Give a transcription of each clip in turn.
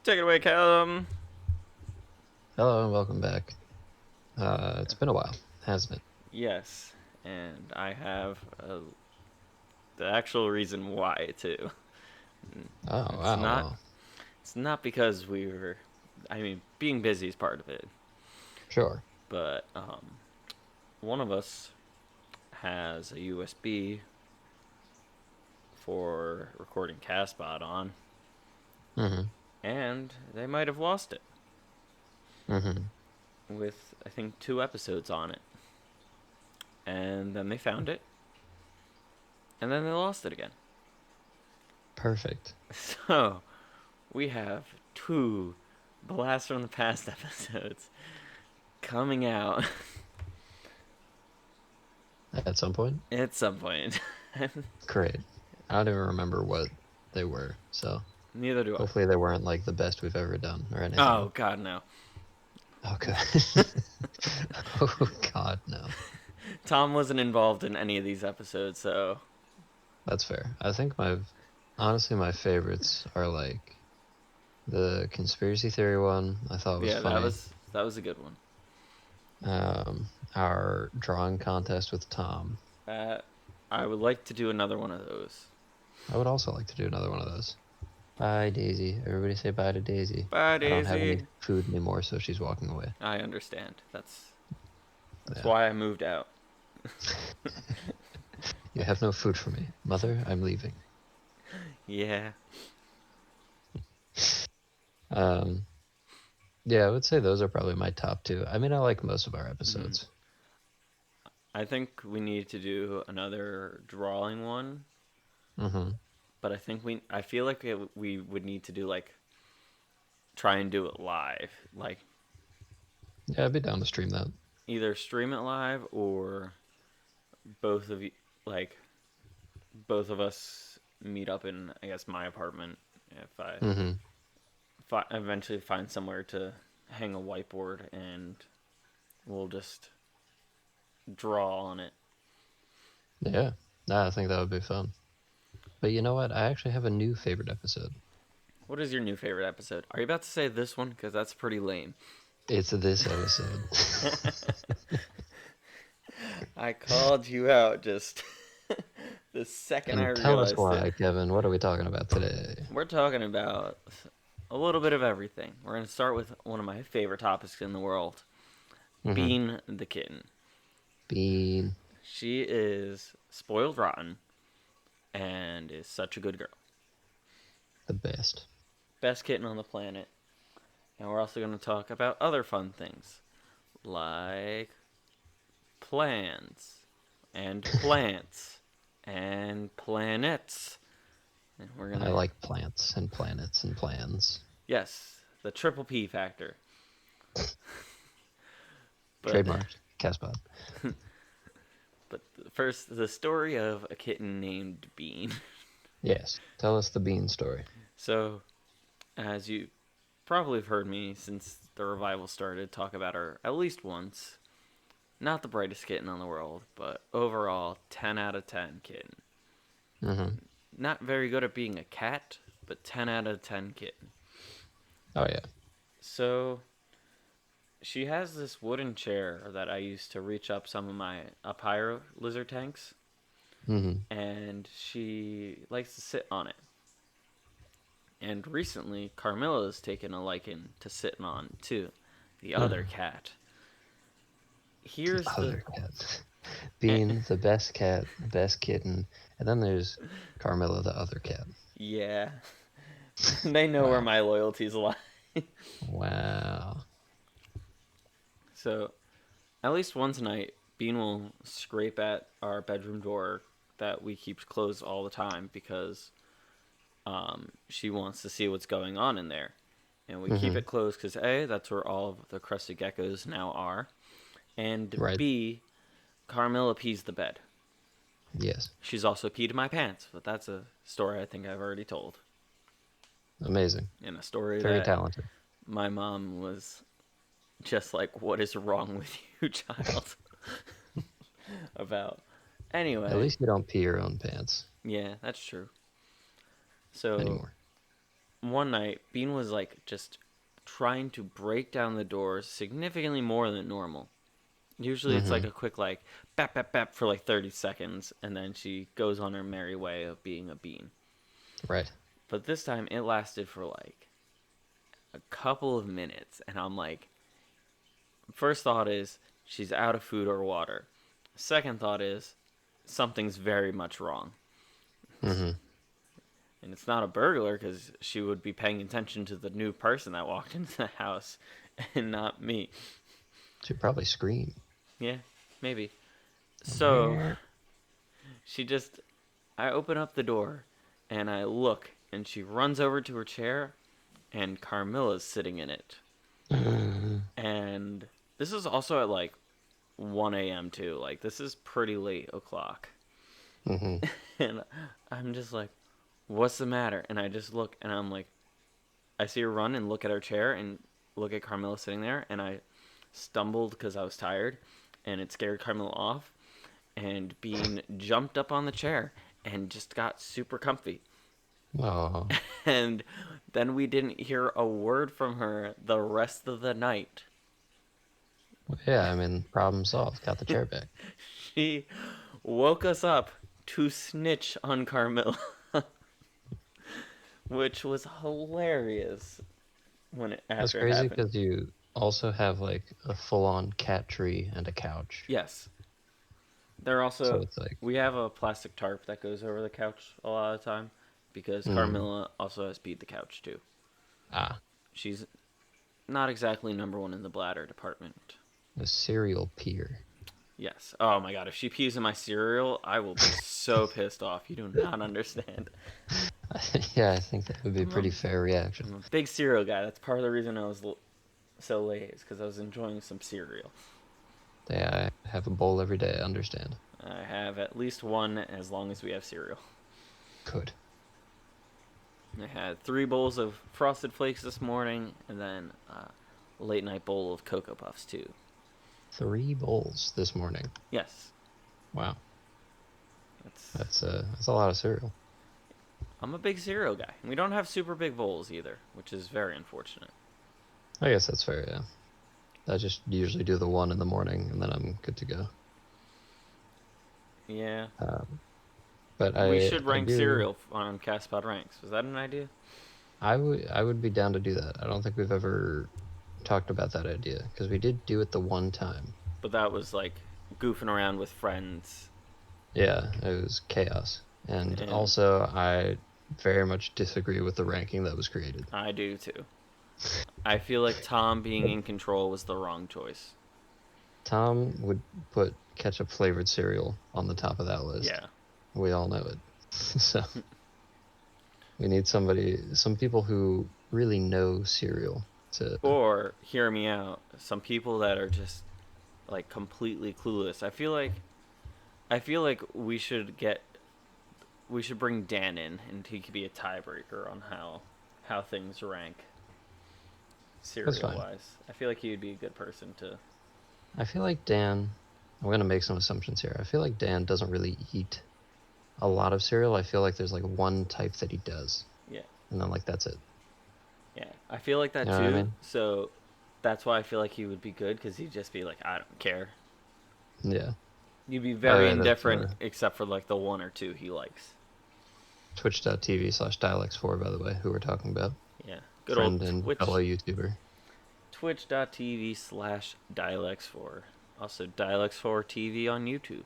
Take it away, Callum. Hello and welcome back. It's been a while, hasn't it? Yes, and I have the actual reason why too. Oh It's wow, not. well, It's not because we were. I mean, being busy is part of it, sure. but one of us has a USB for recording CastPod on, Mm-hmm. and they might have lost it Mm-hmm. with I think 2 episodes on it, and then they found it, and then they lost it again. Perfect. So we have two Blast from the Past episodes coming out At some point. at some point. Great. I don't even remember what they were, so Neither do I. hopefully they weren't like the best we've ever done or anything. Oh, God, no. Okay. Oh God, no. Tom wasn't involved in any of these episodes, so. That's fair. I think honestly my favorites are like the conspiracy theory one. I thought was Yeah, that funny. was that was a good one. Our drawing contest with Tom. Uh, I would like to do another one of those. I would also like to do another one of those. Bye, Daisy. Everybody say bye to Daisy. Bye, I don't have any Daisy. food anymore, so she's walking away. I understand. That's Yeah. why I moved out. You have no food for me. Mother, I'm leaving. Yeah. Um, yeah, I would say those are probably my top two. I mean, I like most of our Mhm. episodes. I think we need to do another drawing one, Mm-hmm. but I feel like we would need to do like try and do it live, like Yeah, I'd be down to stream that. either stream it live or both of you, like both of us meet up in I guess my apartment if I Mm-hmm. eventually find somewhere to hang a whiteboard and we'll just draw on it. Yeah. Nah, I think that would be fun. But you know what? I actually have a new favorite episode. What is your new favorite episode? Are you about to say this one? Because that's pretty lame. It's this episode. I called you out just the second I And tell us realized it. why, Kevin. What are we talking about today? We're talking about a little bit of everything. We're going to start with one of my favorite topics in the world, Mm-hmm. Bean the kitten. Bean. She is spoiled rotten and is such a good girl. The best. Best kitten on the planet. And we're also going to talk about other fun things like plans and plants and planets. And we're going I to, like plants and planets and plans. yes, the triple P factor. But Trademarked. CastPod. but first, the story of a kitten named Bean. Yes. Tell us the bean story. So, as you probably have heard me since the revival started talk about her at least once, not the brightest kitten on the world, but overall 10 out of 10 kitten. Mm-hmm. Not very good at being a cat, but 10 out of 10 kitten. Oh, yeah. So, she has this wooden chair that I used to reach up some of my up higher lizard tanks, Mm-hmm. and she likes to sit on it. And recently, Carmilla's taken a liking to sitting on too, the other cat. The Here's the other cat. eh, Bean, the best cat, the best kitten. And then there's Carmilla, the other cat. yeah, they know where Wow. my loyalties lie. Wow. So, at least once a night, Bean will scrape at our bedroom door that we keep closed all the time because she wants to see what's going on in there. And we keep Mm-hmm. it closed because A, that's where all of the crested geckos now are. And Right. B, Carmilla pees the bed. Yes. She's also peed my pants, but that's a story I think I've already told. Amazing. And a story Very that talented. my mom was just like, "What is wrong with you, child?" about. At Anyway, least you don't pee your own pants yeah, that's true. So anymore. one night, Bean was like just trying to break down the doors significantly more than normal. Usually it's like Mm-hmm. a quick like bap bap bap for like 30 seconds and then she goes on her merry way of being a bean. Right. But this time it lasted for like a couple of minutes and I'm like, first thought is she's out of food or water. Second thought is something's very much wrong. Mm-hmm. And it's not a burglar because she would be paying attention to the new person that walked into the house and not me. She'd probably scream. Yeah, maybe. So she just, I open up the door and I look and she runs over to her chair and Carmilla's sitting in it. Mm-hmm. And this is also at like 1 a.m. too. Like, this is pretty late o'clock. And I'm just like, what's the matter? And I just look and I'm like, I see her run and look at her chair and look at Carmilla sitting there. And I stumbled because I was tired and it scared Carmilla off. And Bean jumped up on the chair and just got super comfy. Oh, And then we didn't hear a word from her the rest of the night. well, yeah. I mean, problem solved. Got the chair back. She woke us up to snitch on Carmilla, which was hilarious when That's after it crazy happened. because you also have like a full-on cat tree and a couch. Yes, they're So also, it's like, we have a plastic tarp that goes over the couch a lot of the time because mm, Carmilla also has peed the couch too. ah, She's not exactly number one in the bladder department. a serial peer. Yes. Oh my god, if she pees in my cereal, I will be so pissed off. You do not understand. Yeah, I think that would be a I'm a, pretty fair reaction. I'm a big cereal guy. That's part of the reason I was so late, is because I was enjoying some cereal. Yeah, I have a bowl every day. I understand. I have at least one as long as we have cereal. Good. I had 3 bowls of Frosted Flakes this morning, and then a late night bowl of Cocoa Puffs too. 3 bowls this morning. Yes, Wow, that's. that's a lot of cereal. I'm a big cereal guy. We don't have super big bowls either, which is very unfortunate. I guess that's fair. Yeah, I just usually do the one in the morning, and then I'm good to go. Yeah, Um, but we should I rank do. cereal on CastPod ranks. Was that an idea? I would be down to do that. I don't think we've ever talked about that idea because we did do it the one time. But that was like goofing around with friends, Yeah, it was chaos. And and also, I very much disagree with the ranking that was created. I do too. I feel like Tom being in control was the wrong choice. Tom would put ketchup flavored cereal on the top of that list. Yeah. We all know it. So we need some people who really know cereal to. Or hear me out. Some people that are just like completely clueless. I feel like we should bring Dan in and he could be a tiebreaker on how things rank That's cereal fine. wise. I feel like he would be a good person to. I feel like Dan. I'm gonna make some assumptions here. I feel like Dan doesn't really eat a lot of cereal. I feel like there's like one type that he does, Yeah. and then like that's it. Yeah. I feel like You that know what I too. mean? So that's why I feel like he would be good because he'd just be like, I don't care. Yeah. You'd be Oh very yeah, that's indifferent except for like the one or two he likes. twitch.tv/dialects4, by the way, who we're talking about. Yeah. Good old Friend and fellow Twitch. YouTuber. Twitch.tv/dialects4. Also, Dialects4 TV on YouTube.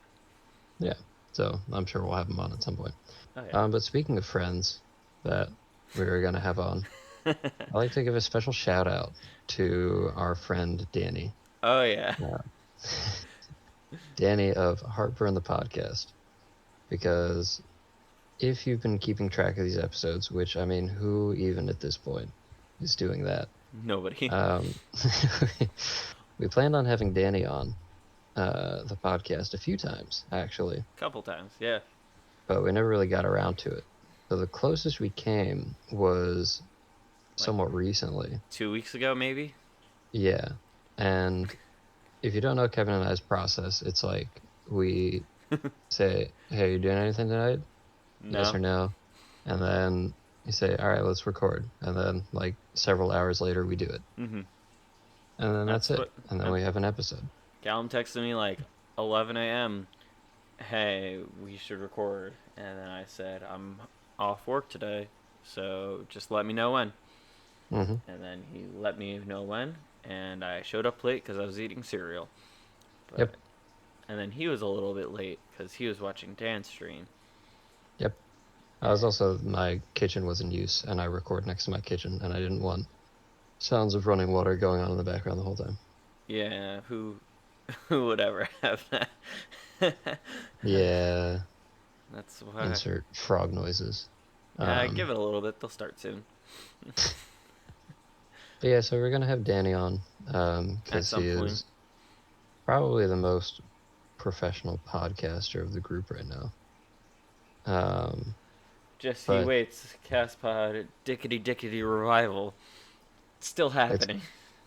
Yeah. So I'm sure we'll have him on at some point. Oh, yeah. But speaking of friends that we were going to have on, I'd like to give a special shout out to our friend Danny. Oh, yeah. Uh, Danny of Heartburn the Podcast. Because if you've been keeping track of these episodes, which I mean, who even at this point is doing that? Nobody. Um, we planned on having Danny on the podcast a few times, actually, Couple times, yeah. but we never really got around to it. So the closest we came was Like somewhat recently. 2 weeks ago, maybe? Yeah. And if you don't know Kevin and I's process, it's like we say, hey, you doing anything tonight? Yes No. or no? And then You say, all right, let's record. And then, like, several hours later, we do it. Mm-hmm. And then that's That's it. what. And then we have an episode. Callum texted me like 11 a.m. Hey, we should record. And then I said, I'm off work today, so just let me know when. Mm-hmm. And then he let me know when, and I showed up late because I was eating cereal. Yep. But and then he was a little bit late because he was watching Dan's stream. Yep. I was And also, my kitchen was in use, and I record next to my kitchen, and I didn't want sounds of running water going on in the background the whole time. yeah, who would ever have that? Yeah. That's why. Insert frog noises. Yeah, give it a little bit. They'll start soon. But yeah, so we're gonna have Danny on, At because some he point. is probably the most professional podcaster of the group right now. Just you But waits. CastPod Dickety Dickety Revival. It's still it's happening.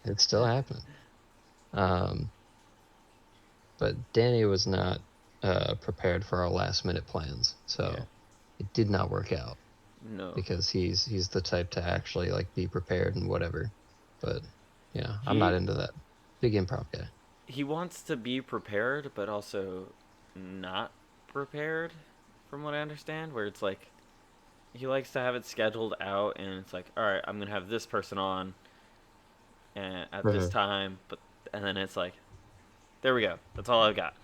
it's still happening. Um, but Danny was not prepared for our last minute plans, Yeah. so it did not work out No. because he's the type to actually like be prepared and whatever. But I'm not He into that. Big improv guy. he wants to be prepared, but also not prepared, from what I understand. Where it's like he likes to have it scheduled out, and it's like, all right, I'm gonna have this person on, and at this Mhm. time, but and then it's like, there we go. That's all I've got.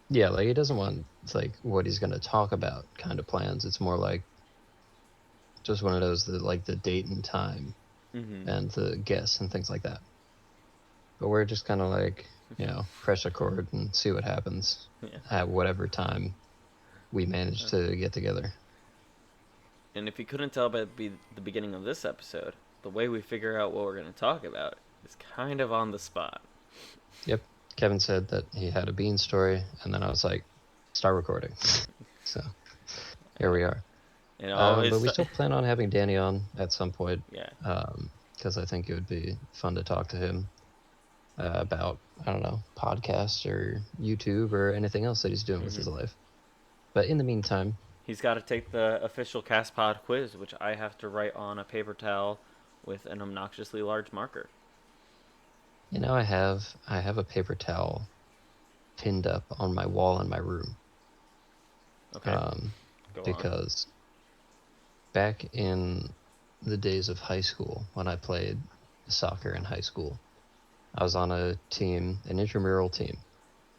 Yeah, like he doesn't want like what he's gonna talk about kind of plans. It's more like just one of those that like the date and time Mm-hmm. and the guests and things like that. But we're just kind of like, press record and see what happens Yeah. at whatever time we manage to get together. And if you couldn't tell by the beginning of this episode, the way we figure out what we're going to talk about is kind of on the spot. Yep. Kevin said that he had a bean story, and then I was like, start recording. So here we are. And always, But we still plan on having Danny on at some point, yeah. because I think it would be fun to talk to him about, I don't know, podcasts or YouTube or anything else that he's doing with Mm-hmm. his life. But in the meantime, He's got to take the official CastPod quiz, which I have to write on a paper towel with an obnoxiously large marker. I have a paper towel pinned up on my wall in my room, Okay, go on. because back in the days of high school when I played soccer in high school, I was on a team, an intramural team.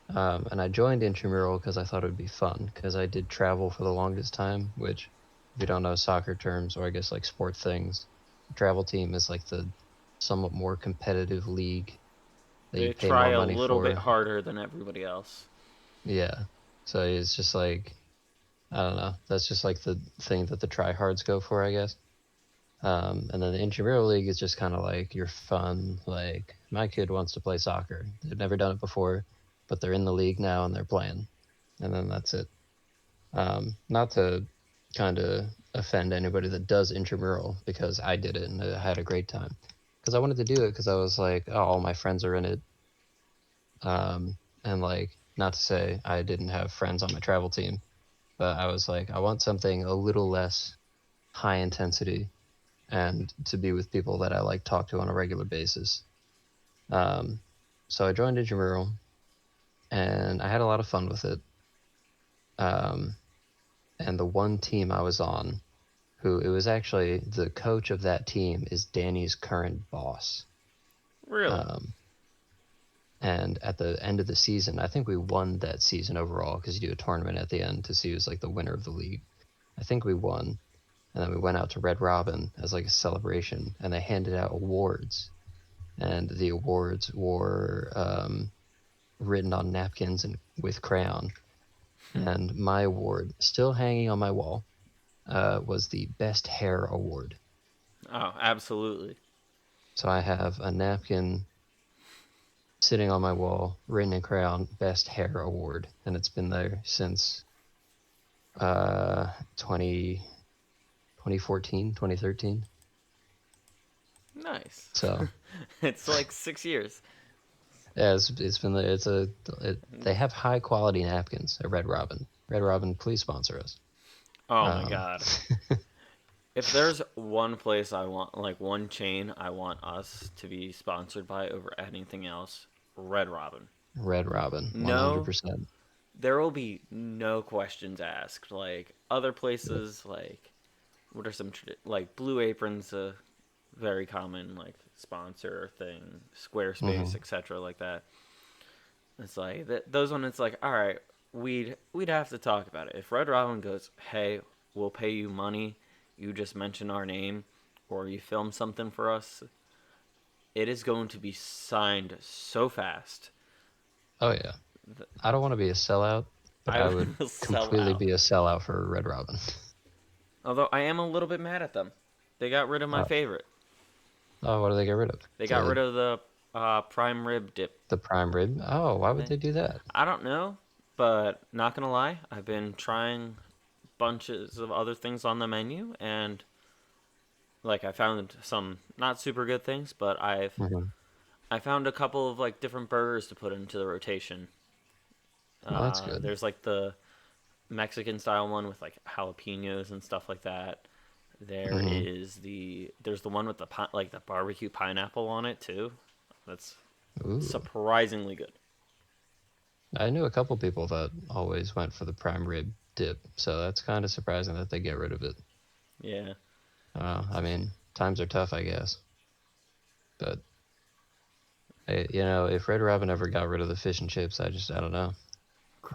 And I joined intramural because I thought it would be fun, because I did travel for the longest time, which, if you don't know soccer terms or I guess like sport things, travel team is like the somewhat more competitive league that you They pay try more a money little bit for. harder than everybody else. Yeah. So it's just like, I don't know. That's just like the thing that the tryhards go for, I guess. And then the intramural league is just kind of like your fun, like my kid wants to play soccer. They've never done it before, but they're in the league now and they're playing. And then that's it. Not to kind of offend anybody that does intramural, because I did it and I had a great time. Because I wanted to do it because I was like, oh, all my friends are in it. And like, not to say I didn't have friends on my travel team, but I was like, I want something a little less high intensity and to be with people that I like talk to on a regular basis. Um, so I joined intramural and I had a lot of fun with it. Um, and the one team I was on, who it was actually the coach of that team is Danny's current boss. Really? Um, and at the end of the season, I think we won that season overall, because you do a tournament at the end to see who's like the winner of the league. I think we won. And then we went out to Red Robin as like a celebration, and they handed out awards. And the awards were written on napkins and with crayon. And my award, still hanging on my wall, was the Best Hair Award. Oh, absolutely. So I have a napkin sitting on my wall, written in crayon, Best Hair Award, and it's been there since 20, 2014, 2013. Nice. So It's like 6 years. yeah, it's been there. They have high quality napkins at Red Robin. Red Robin, please sponsor us. Oh my Um, god. If there's one place I want, like one chain I want us to be sponsored by over anything else, Red Robin. Red Robin, No, 100%. there will be no questions asked. Like other places, like what are some like Blue Apron's a very common like sponsor thing, Squarespace, Hmm. etc. Like that. It's like those ones. It's like all right, we'd have to talk about it. If Red Robin goes, hey, we'll pay you money, you just mention our name, or you film something for us, it is going to be signed so fast. Oh yeah. I don't want to be a sellout, but I I would will sell completely out. be a sellout for Red Robin. Although I am a little bit mad at them. They got rid of my Oh, favorite. oh, what do they get rid of? They got The rid of the prime rib dip. the prime rib. Oh, why would They, they do that? I don't know, but not gonna lie, I've been trying bunches of other things on the menu, and like I found some not super good things, but Hmm. I found a couple of like different burgers to put into the rotation. Well, that's good. There's like the Mexican style one with like jalapenos and stuff like that. Hmm. There's the one with the like the barbecue pineapple on it too. That's Ooh, surprisingly good. I knew a couple people that always went for the prime rib dip, so that's kind of surprising that they get rid of it. Yeah, I mean, times are tough, I guess. But if Red Robin ever got rid of the fish and chips, I don't know.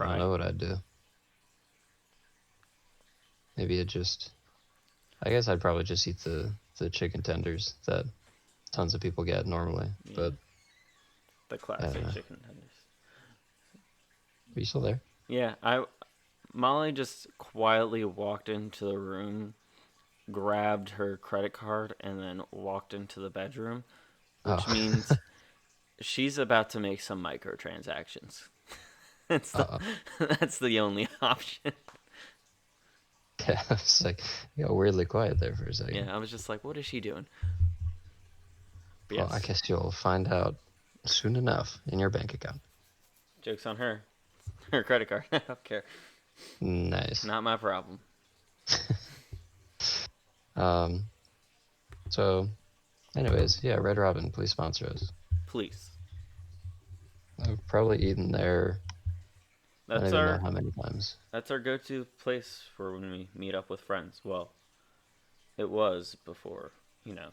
I don't cry. know what I'd do. Maybe I guess I'd probably just eat the chicken tenders that tons of people get normally. Yeah, But the I don't classic know. chicken tenders. Are you still there? Yeah, I Molly just quietly walked into the room, grabbed her credit card, and then walked into the bedroom, which Oh, means she's about to make some microtransactions. That's the uh, that's the only option. yeah, it's like you got weirdly quiet there for a second. Yeah, I was just like, what is she doing? But Well, I yes, guess you'll find out soon enough in your bank account. joke's on her. Her credit card. I don't care. Nice. Not my problem. Um. So, anyways, yeah, Red Robin, please sponsor us. Please. I've probably eaten there. I don't That's even know our how many times. that's our go-to place for when we meet up with friends. Well, it was before, you know,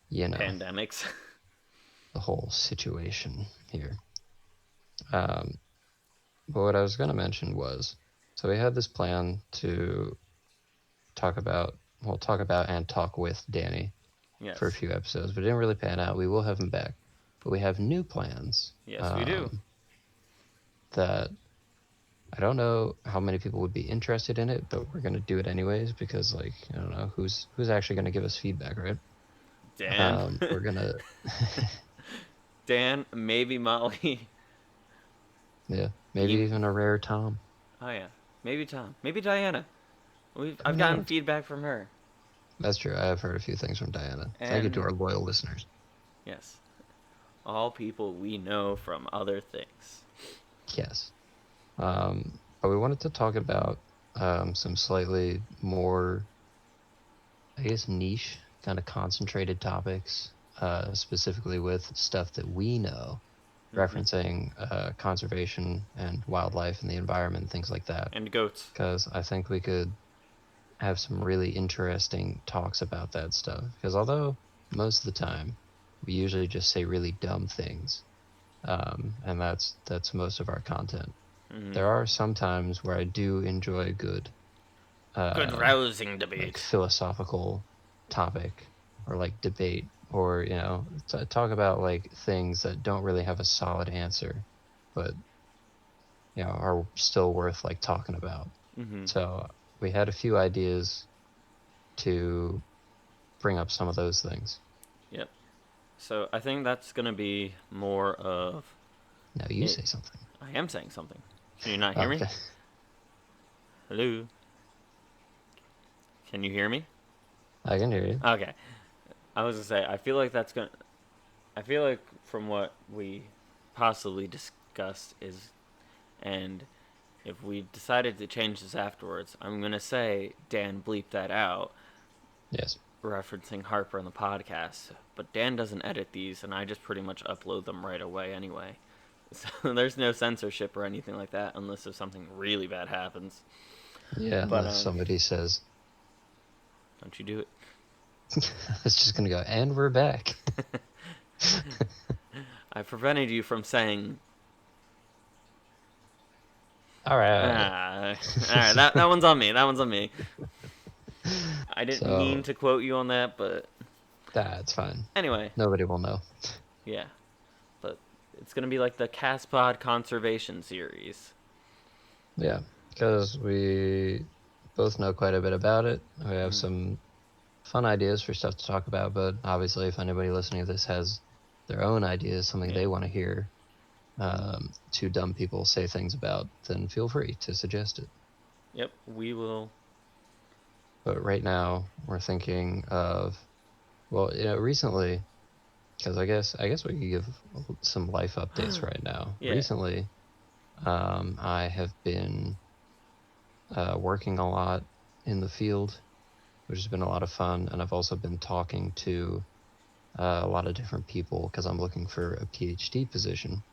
You know, pandemics. the whole situation here. Um. But what I was going to mention was, so we had this plan to talk about, talk about and talk with Danny for a Yes. few episodes, but it didn't really pan out. We will have him back, but we have new plans Yes, we do. that I don't know how many people would be interested in it, but we're gonna do it anyways because, like, I don't know who's actually gonna give us feedback, right? Dan. We're gonna, Dan, maybe Molly. yeah, maybe Bean. even a rare Tom. Oh yeah. Maybe Tom. Maybe Diana. Who I've gotten knows? feedback from her. That's true. I have heard a few things from Diana. Thank you to And our loyal listeners. yes, all people we know from other things. Yes. But we wanted to talk about some slightly more, I guess, niche, kind of concentrated topics, specifically with stuff that we know, Hmm. referencing conservation and wildlife and the environment, things like that. And goats. Because I think we could have some really interesting talks about that stuff. Because although most of the time we usually just say really dumb things, and that's most of our content. Hmm. There are some times where I do enjoy a good Good uh, rousing like debate. philosophical topic or like debate or talk about like things that don't really have a solid answer, but are still worth like talking about. Hmm. So we had a few ideas to bring up some of those things. Yep. So I think that's gonna be more of Now you it. say something. I am saying something. Can you not hear me? Okay. Hello. Can you hear me? I can hear you. Okay. I was gonna say I feel like that's gonna. I feel like from what we possibly discussed is, and if we decided to change this afterwards, I'm gonna say Dan bleep that out. Yes. referencing Harper on the podcast, but Dan doesn't edit these, and I just pretty much upload them right away anyway. So there's no censorship or anything like that unless if something really bad happens. Yeah, But unless somebody says, don't you do it. it's just gonna go, and we're back. I prevented you from saying. All right. All right. That one's on me. That one's on me. I didn't mean So to quote you on that, but that's fine. anyway, Nobody will know. yeah. But it's gonna be like the CastPod conservation series. Yeah, because we both know quite a bit about it. We have some fun ideas for stuff to talk about, but obviously, if anybody listening to this has their own ideas, something Yeah. they want to hear two dumb people say things about, then feel free to suggest it. Yep, we will. But right now, we're thinking of, well, recently, because I guess we could give some life updates right now. Yeah. Recently, I have been working a lot in the field, which has been a lot of fun, and I've also been talking to a lot of different people because I'm looking for a PhD position.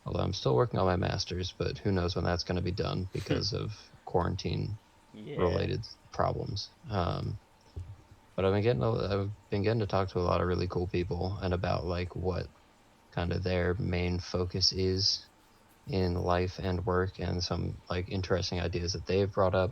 Although I'm still working on my master's, but who knows when that's going to be done because of quarantine Yeah. related problems. But I've been getting to talk to a lot of really cool people and about like what kind of their main focus is in life and work, and some like interesting ideas that they've brought up.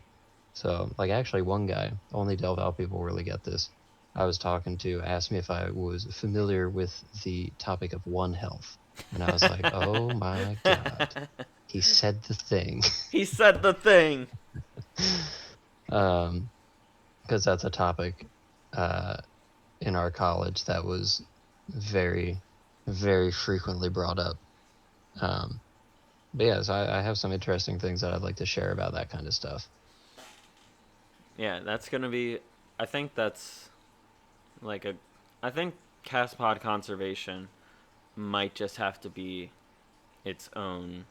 So like actually one guy, only Delve Out people really get this. I was talking to asked me if I was familiar with the topic of One Health. And I was like, oh my God. He said the thing. He said the thing. Because that's a topic uh, in our college that was very, very frequently brought up. Um, but yes, I have some interesting things that I'd like to share about that kind of stuff. Yeah, that's gonna be. I think that's like a. I think CastPod conservation might just have to be its own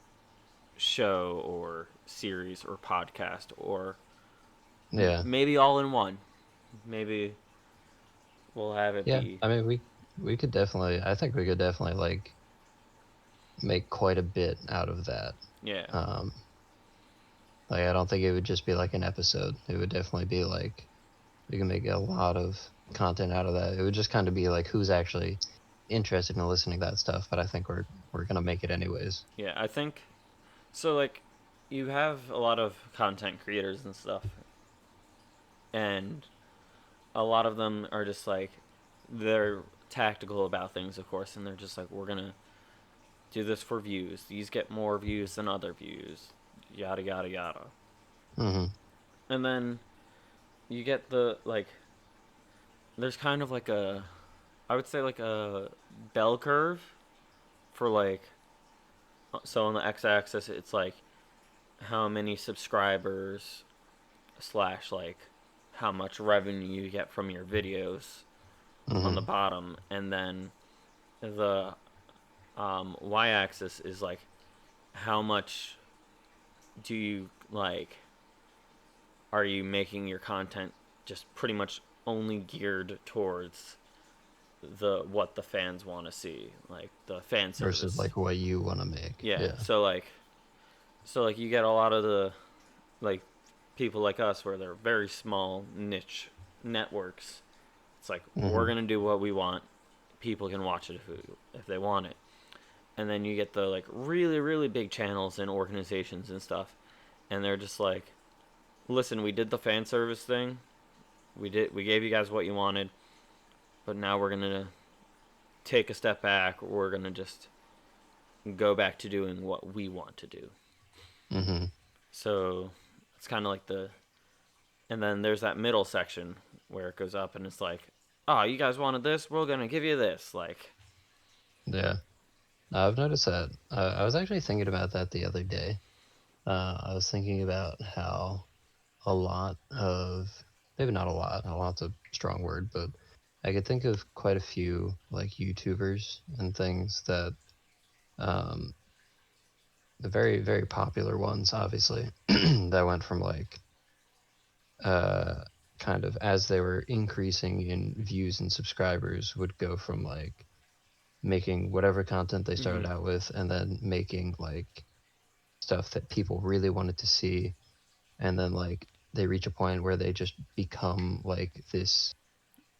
show or series or podcast or Yeah. maybe all in one. Maybe we'll have it Yeah. be. I mean, we could definitely, I think we could definitely like make quite a bit out of that. Yeah. Um, like I don't think it would just be like an episode. It would definitely be like we can make a lot of content out of that. It would just kind of be like who's actually interested in listening to that stuff. But I think we're gonna make it anyways. Yeah, I think so. Like, you have a lot of content creators and stuff, and a lot of them are just like they're tactical about things, of course, and they're just like, we're gonna do this for views. These get more views than other views, yada yada yada. Mm-hmm. And then you get the like, there's kind of like a, I would say like a bell curve for like, so on the x-axis it's like how many subscribers slash like how much revenue you get from your videos on the Mm-hmm. bottom, and then the y-axis is like how much do you like are you making your content just pretty much only geared towards the what the fans want to see, like the fan Versus service. like what you want to make. Yeah, Yeah. so like you get a lot of the like people like us where they're very small niche networks. It's like we're Mm-hmm. gonna do what we want. People can watch it if they want it. And then you get the like really really big channels and organizations and stuff, and they're just like, listen, we did the fan service thing. We gave you guys what you wanted, but now we're gonna take a step back. We're gonna just go back to doing what we want to do. Mm-hmm. So it's kind of like the, and then there's that middle section where it goes up and it's like, oh, you guys wanted this, we're gonna give you this. Like, Yeah. I've noticed that. I was actually thinking about that the other day. I was thinking about how a lot of, maybe not a lot, a lot's a strong word, but I could think of quite a few like YouTubers and things that, um, the very, very popular ones, obviously, that went from like uh, kind of as they were increasing in views and subscribers would go from like making whatever content they started Mm-hmm. out with and then making like stuff that people really wanted to see, and then like they reach a point where they just become like this,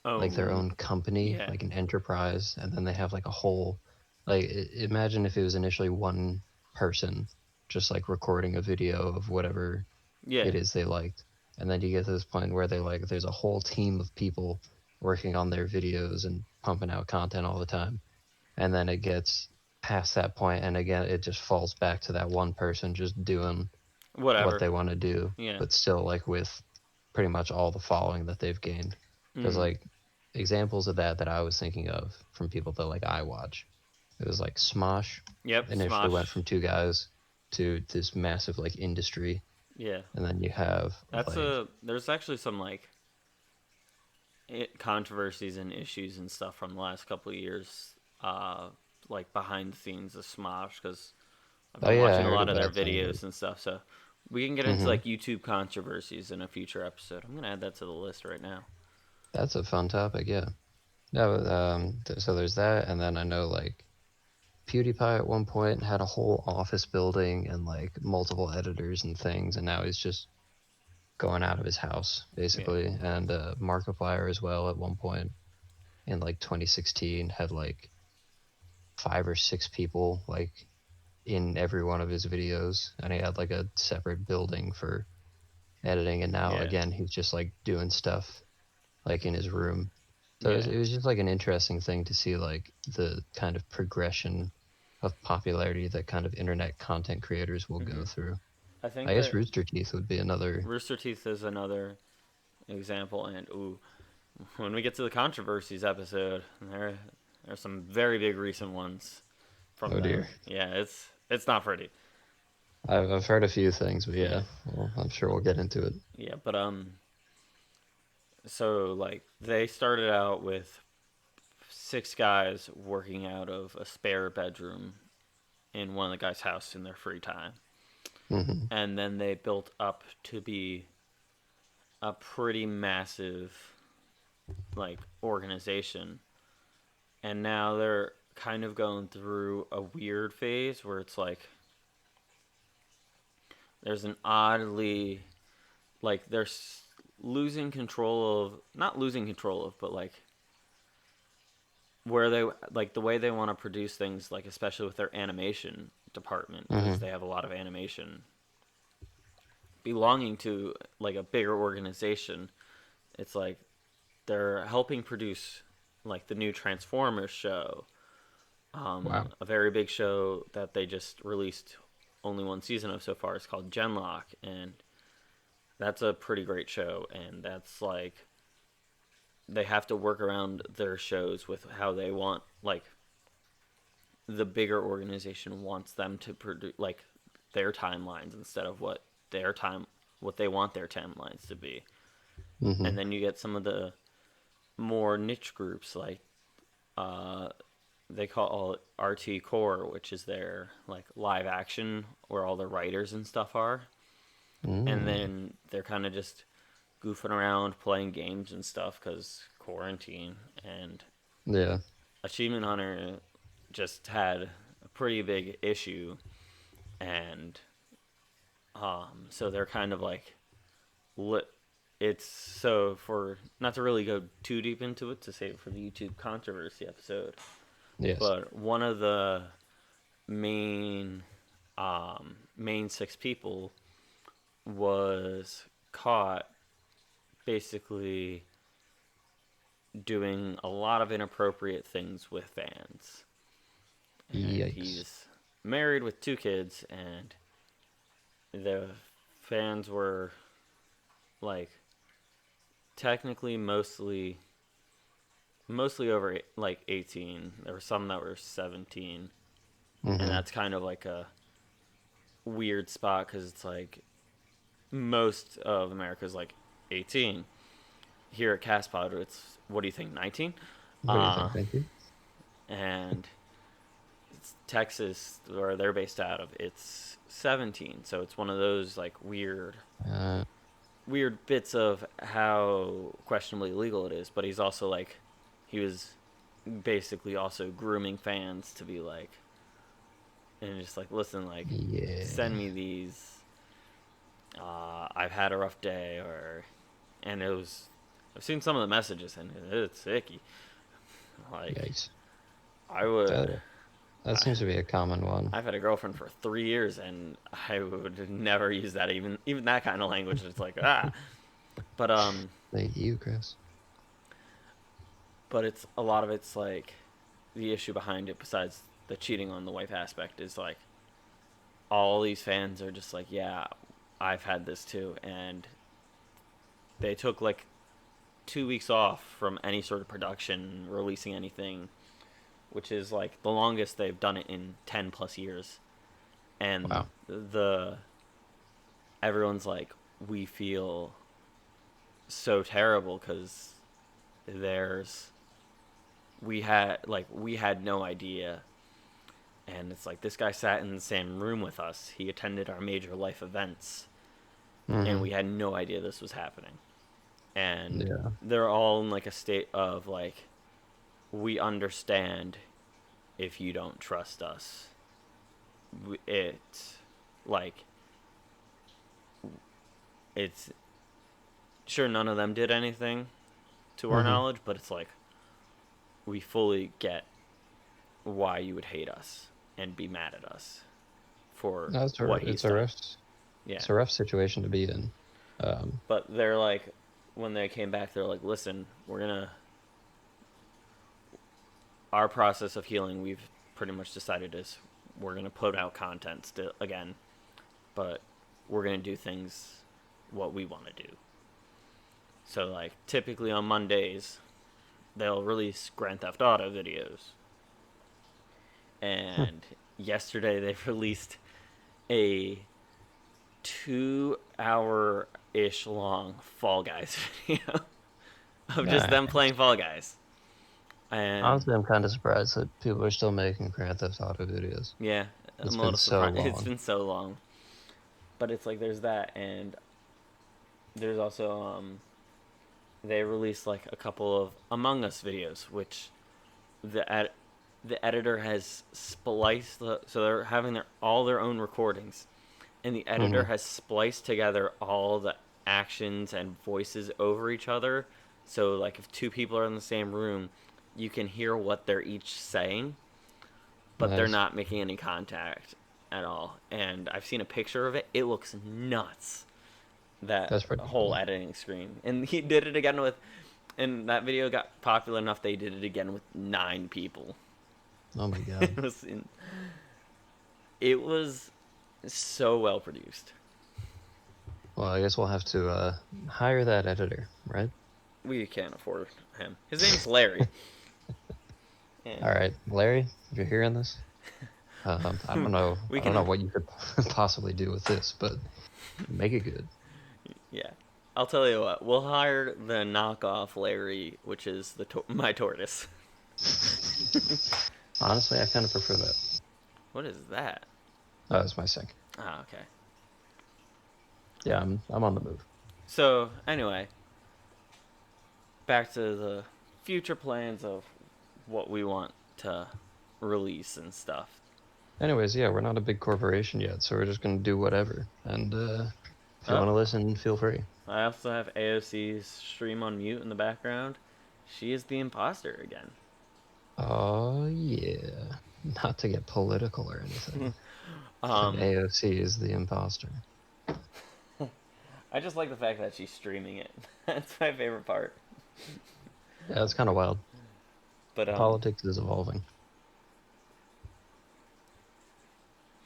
like their Oh, own company, yeah, like an enterprise, and then they have like a whole, like imagine if it was initially one person just like recording a video of whatever yeah, it is they liked, and then you get to this point where they like there's a whole team of people working on their videos and pumping out content all the time, and then it gets past that point and again it just falls back to that one person just doing what whatever. they want to do, Yeah. but still like with pretty much all the following that they've gained. Because Mm. like examples of that I was thinking of from people that like I watch, it was like Smosh Yep. initially went Smosh. from two guys to this massive like industry, Yeah. and then you have That's like There's actually some like controversies and issues and stuff from the last couple of years, uh, like behind the scenes of Smosh, because I've oh been yeah I watching a heard lot of their about some of it. videos and stuff. So we can get into Hmm. like YouTube controversies in a future episode. I'm gonna add that to the list right now. That's a fun topic, yeah. No, so there's that, and then I know like PewDiePie at one point had a whole office building and like multiple editors and things, and now he's just going out of his house Yeah. basically. And Markiplier as well at one point in like 2016 had like 5 or 6 people like in every one of his videos, and he had like a separate building for editing. And now Yeah. again, he's just like doing stuff like in his room. So Yeah. it was just like an interesting thing to see like the kind of progression of popularity that kind of internet content creators will go Hmm. through. I think I guess that Rooster Teeth would be another. Rooster Teeth is another example, and ooh, when we get to the controversies episode, there's some very big recent ones from Oh dear. them. Yeah, it's not pretty. I've heard a few things, but Yeah, yeah, well, I'm sure we'll get into it. yeah, but so like they started out with 6 guys working out of a spare bedroom in one of the guys' house in their free time, Hmm. and then they built up to be a pretty massive like organization, and now they're kind of going through a weird phase where it's like there's an oddly like losing control of, not losing control of, but like where they like the way they want to produce things, like especially with their animation department, because Hmm. they have a lot of animation belonging to like a bigger organization. It's like they're helping produce like the new Transformers show, Wow. a very big show that they just released only one season of so far. It's called Genlock, and that's a pretty great show. And that's like they have to work around their shows with how they want, like the bigger organization wants them to produce, like their timelines instead of what they want their timelines to be. Hmm. And then you get some of the more niche groups like uh, they call it RT Core, which is their like live action where all the writers and stuff are, and Mm. then they're kind of just goofing around playing games and stuff because quarantine. And Yeah. Achievement Hunter just had a pretty big issue, and so they're kind of like lit. It's so, for not to really go too deep into it to save it for the YouTube controversy episode, Yes. but one of the main main 6 people was caught basically doing a lot of inappropriate things with fans, and Yikes. he's married with 2 kids, and the fans were like technically mostly over like 18. There were some that were 17, and Hmm. that's kind of like a weird spot because it's like most of America's like 18. Here at CastPod, it's, what do you think, 19? What do you Uh, think? Thank you. and it's Texas, where they're based out of, it's 17. So it's one of those like weird Uh, weird bits of how questionably illegal it is, but he's also like, he was basically also grooming fans to be like, and just like, listen, like, Yeah. send me these. I've had a rough day, or, and it was, I've seen some of the messages and it's icky. Like, Yikes. I would, That that I, seems to be a common one. I've had a girlfriend for 3 years, and I would never use that, even that kind of language. It's like but Thank you, Chris. but it's a lot of it's like the issue behind it. Besides the cheating on the wife aspect, is like all these fans are just like, yeah, I've had this too, and they took like 2 weeks off from any sort of production, releasing anything, which is like the longest they've done it in 10 plus years, and Wow. the everyone's like, we feel so terrible because there's we had no idea, and it's like this guy sat in the same room with us, he attended our major life events, and Hmm. we had no idea this was happening, and Yeah. they're all in like a state of like, we understand if you don't trust us. It like it's sure none of them did anything to our Hmm. knowledge, but it's like we fully get why you would hate us and be mad at us for No, what it's he's a done. rough Yeah. it's a rough situation to be in. Um, But they're like, when they came back, they're like, listen, our process of healing, we've pretty much decided is we're going to put out content still again, but we're going to do things what we want to do. So, like, typically on Mondays, they'll release Grand Theft Auto videos. And yesterday they released a 2 hour ish long Fall Guys video of just them nice. playing Fall Guys. And Honestly, I'm kind of surprised that people are still making Grand Theft Auto videos. yeah, It's I'm a been little so surprised. It's long. been so long. But it's like there's that, and there's also they released like a couple of Among Us videos, which the editor has spliced so they're having all their own recordings, and the editor Hmm. has spliced together all the actions and voices over each other. So like if two people are in the same room, you can hear what they're each saying, but they're Nice. not making any contact at all. And I've seen a picture of it. It looks nuts. That That's pretty whole cool. editing screen. And he did it again with, and that video got popular enough they did it again with 9 people. Oh my God. it was it was so well produced. Well, I guess we'll have to hire that editor, right? We can't afford him. His name's Larry. All And right, Larry, if you're hearing this, I don't know. we I don't know can, what you could possibly do with this, but make it good. yeah. I'll tell you what. We'll hire the knockoff Larry, which is my tortoise. Honestly, I kind of prefer that. What is that? Oh, it's my sink. Ah, okay. Yeah, I'm on the move. So anyway, back to the future plans of what we want to release and stuff. Anyways, yeah, we're not a big corporation yet, so we're just gonna do whatever. And if you Oh, want to listen, feel free. I also have AOC's stream on mute in the background. She is the imposter again. Oh yeah, not to get political or anything, but um, AOC is the imposter. I just like the fact that she's streaming it. That's my favorite part. Yeah, it's kind of wild. But Politics is evolving.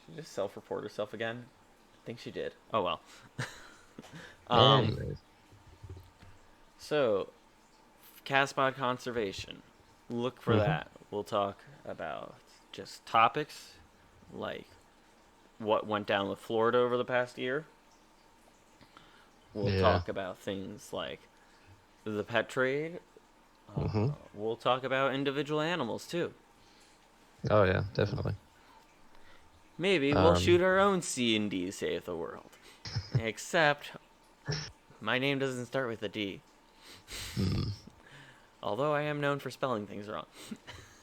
she just self-report herself again. I think she did. Oh well. um, Anyways, so CastPod conservation. Look for hmm, that. We'll talk about just topics like what went down with Florida over the past year. We'll yeah, talk about things like the pet trade. hmm, We'll talk about individual animals too. oh yeah, definitely. Maybe we'll Um, shoot our own C&D Save the World. Except My name doesn't start with a D. Hmm. Although I am known for spelling things wrong.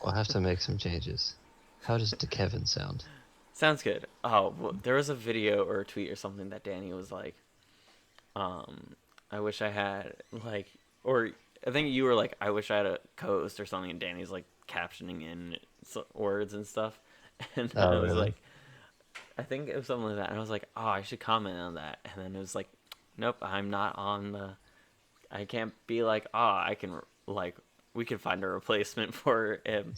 We'll have to make some changes. How does DeKevin sound? Sounds good. Oh, well, there was a video or a tweet or something that Danny was like, I wish I had, like, or I think you were like, I wish I had a co-host or something, and Danny's like captioning in words and stuff. And I Oh, was really? like, I think it was something like that. And I was like, oh, I should comment on that. And then it was like, nope, I'm not on the. I can't be like, oh, I can like, we can find a replacement for him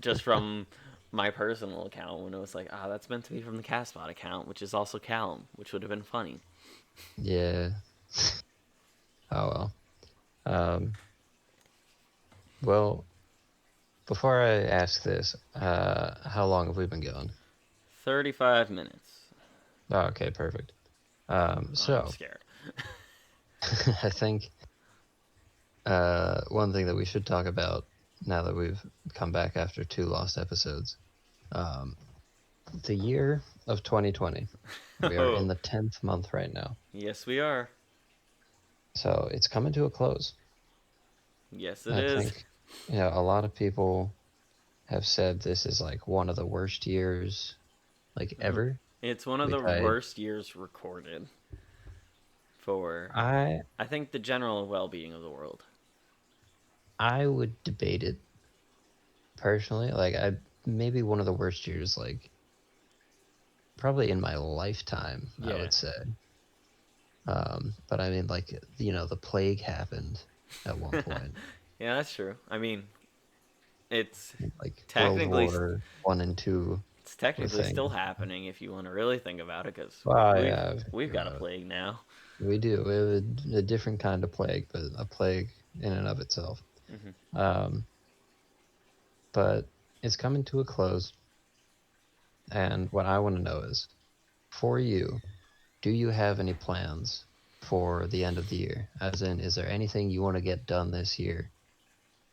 just from my personal account. When it was like, ah, that's meant to be from the CastPod account, which is also Callum, which would have been funny. Yeah. Oh well. Um, well, before I ask this, how long have we been going? 35 minutes. Oh, okay, perfect. I'm So scared. I think one thing that we should talk about now that we've come back after 2 lost episodes, um, the year of 2020. We are in Oh, the 10th month right now, yes, we are. so it's coming to a close. Yes, it I is. think, a lot of people have said this is like one of the worst years like ever, It's one of the which I worst years recorded for, I I think, the general well being of the world. I would debate it personally. Like I maybe one of the worst years like probably in my lifetime, I Yeah. would say. But I mean like the plague happened at one point. Yeah, that's true. I mean, it's Like World technically War One and Two it's were technically still things. happening if you want to really think about it, because Well, we've yeah, we've got a plague now. we do. We have a different kind of plague, but a plague in and of itself. Hmm. Um, but it's coming to a close, and what I want to know is, for you, do you have any plans for the end of the year? As in, is there anything you want to get done this year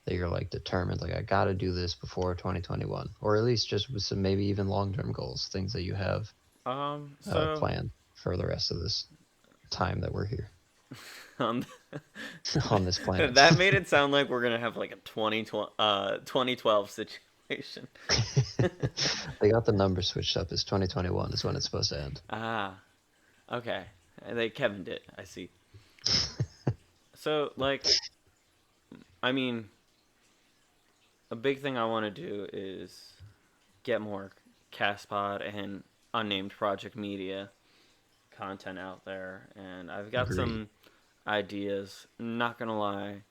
that you're like determined, like I got to do this before 2021, or at least just with some maybe even long-term goals, things that you have So planned for the rest of this time that we're here um, on this planet? that made it sound like we're gonna have like a 2012 situation. They got the number switched up. It's 2021 is when it's supposed to end. Ah, okay. They Kevin did. I see. So like, I mean, a big thing I want to do is get more CastPod and unnamed project media content out there, and I've got Agreed. some ideas. Not gonna lie,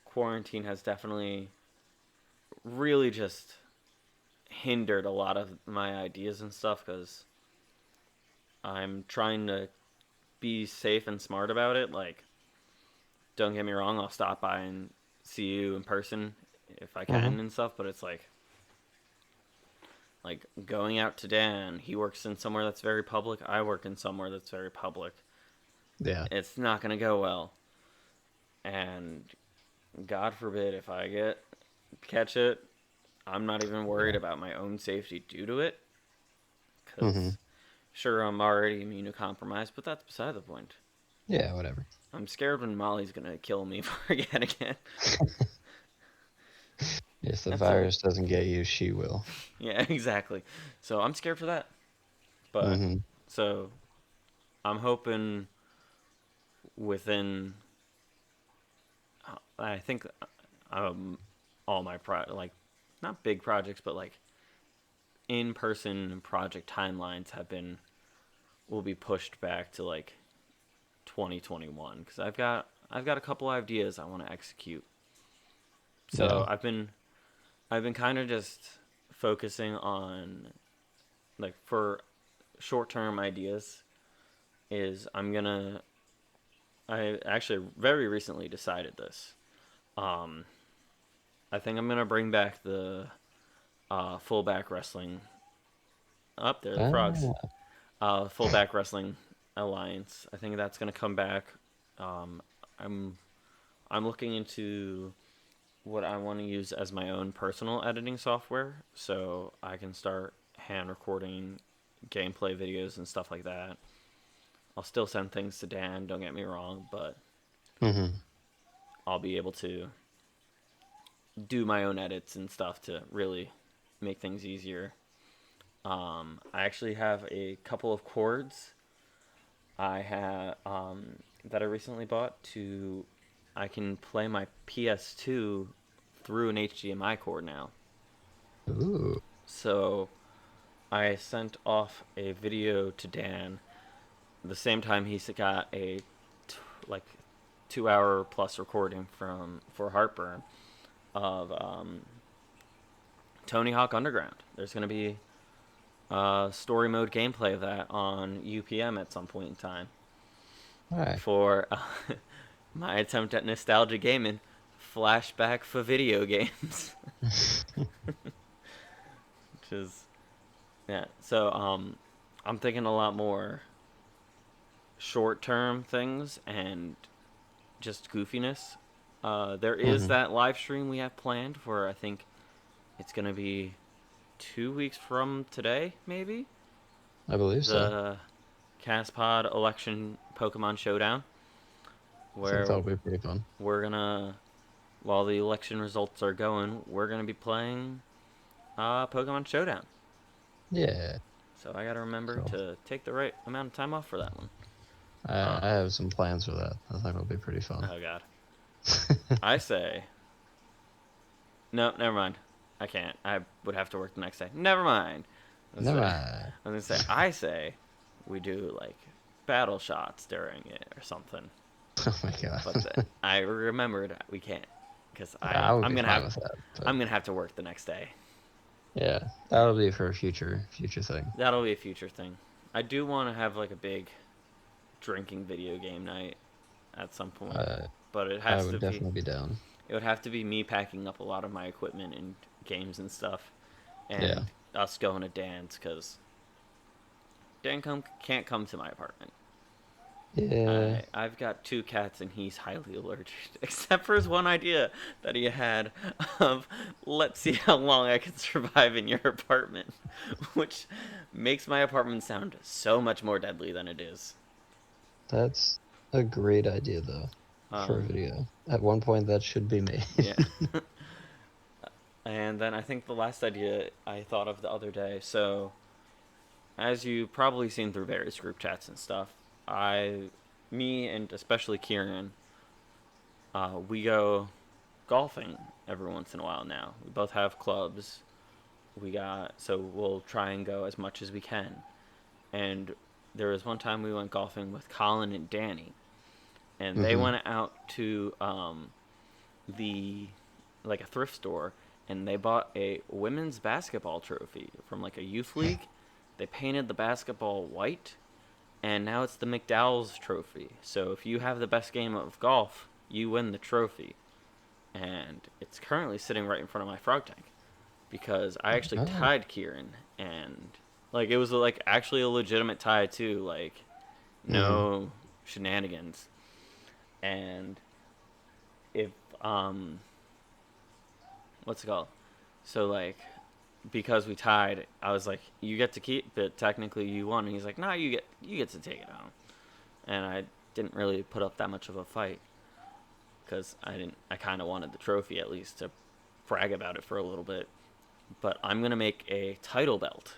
quarantine has definitely really just hindered a lot of my ideas and stuff because I'm trying to be safe and smart about it. Like, don't get me wrong, I'll stop by and see you in person if I Mm-hmm. can and stuff, but it's like going out to Dan. He works in somewhere that's very public. I work in somewhere that's very public. Yeah. It's not gonna go well, and God forbid if I catch it, I'm not even worried Yeah. about my own safety due to it, Mm-hmm. because sure I'm already immunocompromised, but that's beside the point. Yeah. Whatever. I'm scared when Molly's gonna kill me yet again. If the That's all. virus doesn't get you, she will. Yeah, exactly. So I'm scared for that. But Mm-hmm. so I'm hoping within, I think, all my like not big projects, but like in-person project timelines will be pushed back to like 2021 because I've got a couple ideas I want to execute. So Yeah. I've been kind of just focusing on, like, for short-term ideas is I actually very recently decided this. Um, I think I'm gonna bring back the fullback wrestling. Up there, the frogs. Ah, Fullback wrestling alliance. I think that's gonna come back. Um, I'm I'm looking into what I want to use as my own personal editing software, so I can start hand recording gameplay videos and stuff like that. I'll still send things to Dan. Don't get me wrong, but Mm-hmm. I'll be able to do my own edits and stuff to really make things easier. I actually have a couple of cords I have that I recently bought to. I can play my PS2 through an HDMI cord now. Ooh. So I sent off a video to Dan the same time he got a like 2 hour plus recording from for Heartburn of Tony Hawk Underground. There's going to be story mode gameplay of that on UPM at some point in time All right. for my attempt at nostalgia gaming, flashback for video games, which is yeah. So I'm thinking a lot more short term things and just goofiness. There is Mm-hmm. that live stream we have planned for. I think it's gonna be 2 weeks from today, maybe. I believe so. The CastPod election Pokemon Showdown, I think where that'll be pretty fun. we're gonna, while the election results are going, we're gonna be playing Pokemon Showdown. Yeah. So I gotta remember So to take the right amount of time off for that one. I have some plans for that. I think it'll be pretty fun. Oh god. I say, no, never mind. I can't. I would have to work the next day. Never mind. Never mind. I was gonna say, I say, we do like battle shots during it or something. Oh my god. But I remembered we can't because I would I'm be gonna fine have with that. But I'm gonna have to work the next day. yeah, that'll be for a future thing. That'll be a future thing. I do want to have like a big drinking video game night at some point, Uh, but I would definitely be down. it would have to be me packing up a lot of my equipment and games and stuff, Yeah. and us going to Dan's because can't come to my apartment. Yeah. I've got two cats and he's highly allergic, except for his one idea that he had of let's see how long I can survive in your apartment, which makes my apartment sound so much more deadly than it is. That's a great idea though for a Um, video. At one point that should be me. yeah. And then I think the last idea I thought of the other day, so as you probably seen through various group chats and stuff, me and especially Kieran, we go golfing every once in a while now. We both have clubs. So we'll try and go as much as we can. And there was one time we went golfing with Colin and Danny, and they Mm-hmm. went out to the like a thrift store, and they bought a women's basketball trophy from like a youth league. They painted the basketball white, and now it's the McDowell's trophy. So if you have the best game of golf, you win the trophy. And it's currently sitting right in front of my frog tank because I actually Oh. tied Kieran, and like it was like actually a legitimate tie too, like Mm-hmm. no shenanigans. And if what's it called? So like because we tied, I was like, you get to keep it. Technically, you won. And he's like, nah, you get to take it home. And I didn't really put up that much of a fight because I kind of wanted the trophy at least to brag about it for a little bit. But I'm gonna make a title belt.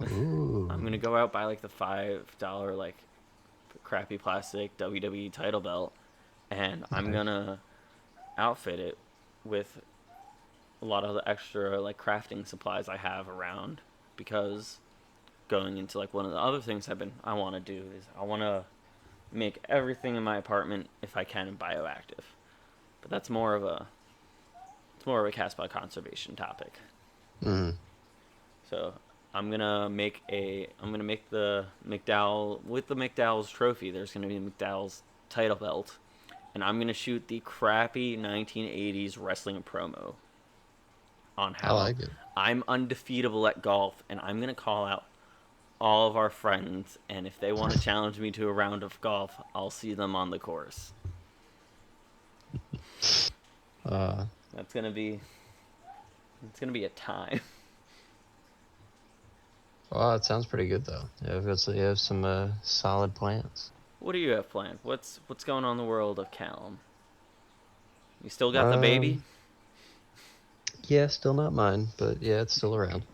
I'm Ooh. gonna go out buy like the $5 like crappy plastic WWE title belt, and I'm Nice. gonna outfit it with a lot of the extra like crafting supplies I have around because going into like one of the other things I want to do is I want to make everything in my apartment if I can bioactive. But that's more of a CastPod conservation topic. Mm-hmm. So I'm gonna make the McDowell with the McDowell's trophy. There's gonna be a McDowell's title belt, and I'm gonna shoot the crappy 1980s wrestling promo on I how like it. I'm undefeatable at golf, and I'm gonna call out all of our friends, and if they want to challenge me to a round of golf, I'll see them on the course. Uh, That's gonna be it's gonna be a time. Well, it sounds pretty good though. You have some solid plans. What do you have planned? What's going on in the world of Callum? You still got the baby? Um, yeah, still not mine, but yeah, it's still around.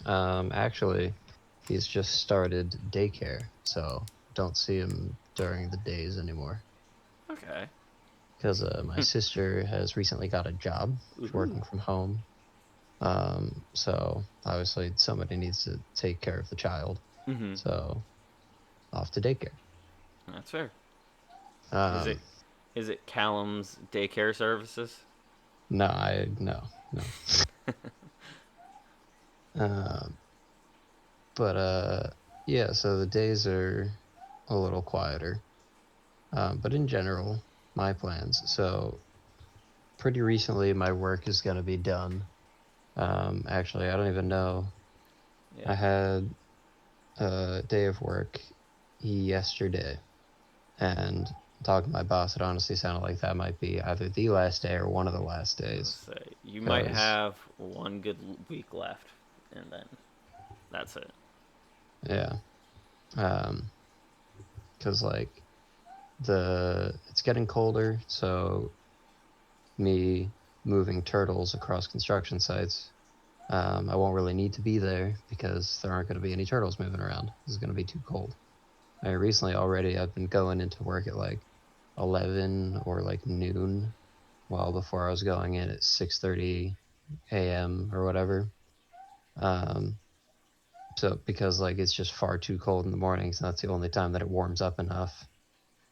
Actually, he's just started daycare, so don't see him during the days anymore. Okay. Because my sister has recently got a job. She's Ooh. working from home. So obviously somebody needs to take care of the child. Mm-hmm. So off to daycare. That's fair. Is it Um, is it Callum's daycare services? no. Um, but yeah. So the days are a little quieter. But in general, my plans. So pretty recently, my work is gonna be done. Actually, I don't even know. Yeah. I had a day of work yesterday, and talking to my boss, it honestly sounded like that might be either the last day or one of the last Let's days. say you might Cause have one good week left, and then that's it. yeah, um, cause like it's getting colder, so me moving turtles across construction sites, I won't really need to be there because there aren't going to be any turtles moving around. It's going to be too cold. I mean, recently already, I've been going into work at like 11 or like noon, while before I was going in at 6:30 a.m. or whatever. Um, so because like it's just far too cold in the mornings, and that's the only time that it warms up enough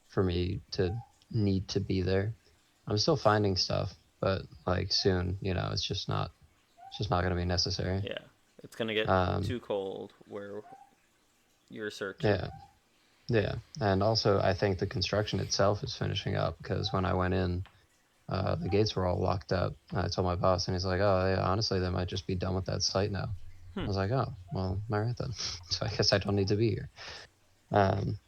for me to need to be there. I'm still finding stuff, but like soon, it's just not going to be necessary. Yeah. It's gonna get Um, too cold where you're searching. yeah, yeah, and also I think the construction itself is finishing up because when I went in, the gates were all locked up. I told my boss, and he's like, "Oh, yeah, honestly, they might just be done with that site now." Hmm. I was like, "Oh, well, all right then. So I guess I don't need to be here." Um,